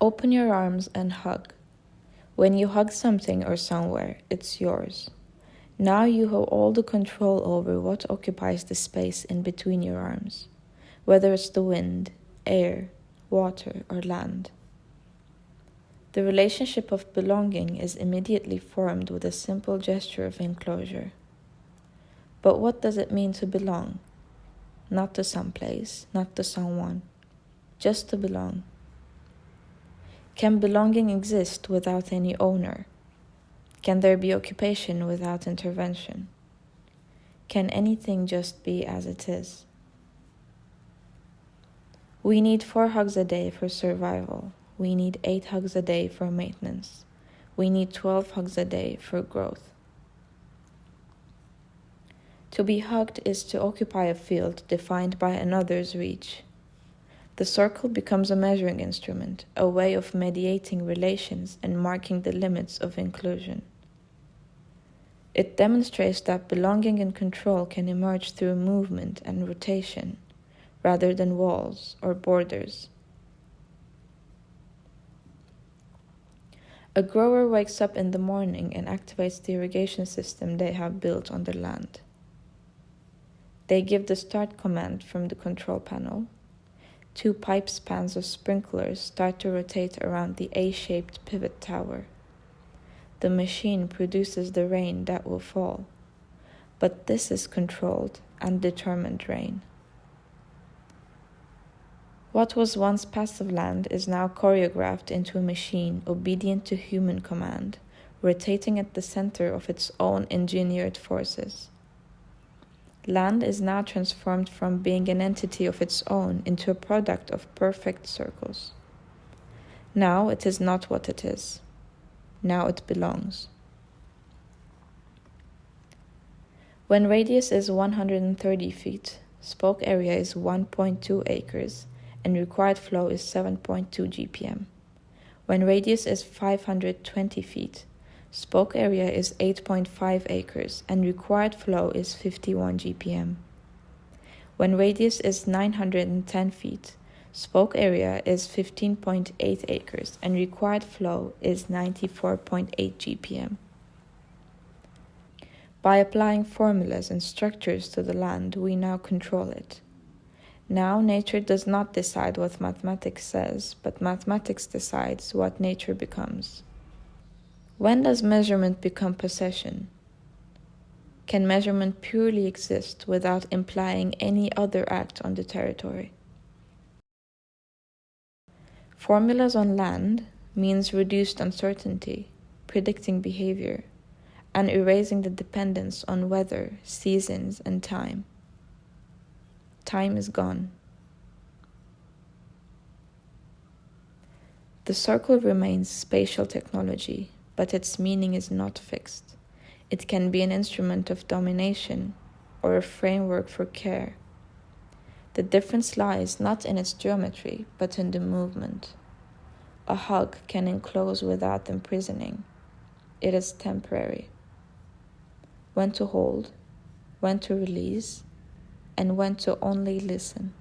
Open your arms and hug. When you hug something or somewhere, it's yours. Now you have all the control over what occupies the space in between your arms, whether it's the wind, air, water, or land. The relationship of belonging is immediately formed with a simple gesture of enclosure. But what does it mean to belong? Not to some place, not to someone, just to belong. Can belonging exist without any owner? Can there be occupation without intervention? Can anything just be as it is? We need 4 hugs a day for survival. We need 8 hugs a day for maintenance. We need 12 hugs a day for growth. To be hugged is to occupy a field defined by another's reach. The circle becomes a measuring instrument, a way of mediating relations and marking the limits of inclusion. It demonstrates that belonging and control can emerge through movement and rotation, rather than walls or borders. A grower wakes up in the morning and activates the irrigation system they have built on their land. They give the start command from the control panel. 2 pipe spans of sprinklers start to rotate around the A-shaped pivot tower. The machine produces the rain that will fall, but this is controlled and determined rain. What was once passive land is now choreographed into a machine obedient to human command, rotating at the center of its own engineered forces. Land is now transformed from being an entity of its own into a product of perfect circles. Now it is not what it is. Now it belongs. When radius is 130 feet, spoke area is 1.2 acres, and required flow is 7.2 GPM. When radius is 520 feet, spoke area is 8.5 acres, and required flow is 51 GPM. When radius is 910 feet, spoke area is 15.8 acres, and required flow is 94.8 GPM. By applying formulas and structures to the land, we now control it. Now nature does not decide what mathematics says, but mathematics decides what nature becomes. When does measurement become possession? Can measurement purely exist without implying any other act on the territory? Formulas on land means reduced uncertainty, predicting behavior, and erasing the dependence on weather, seasons, and time. Time is gone. The circle remains spatial technology, but its meaning is not fixed. It can be an instrument of domination or a framework for care. The difference lies not in its geometry, but in the movement. A hug can enclose without imprisoning. It is temporary. When to hold, when to release, and when to only listen.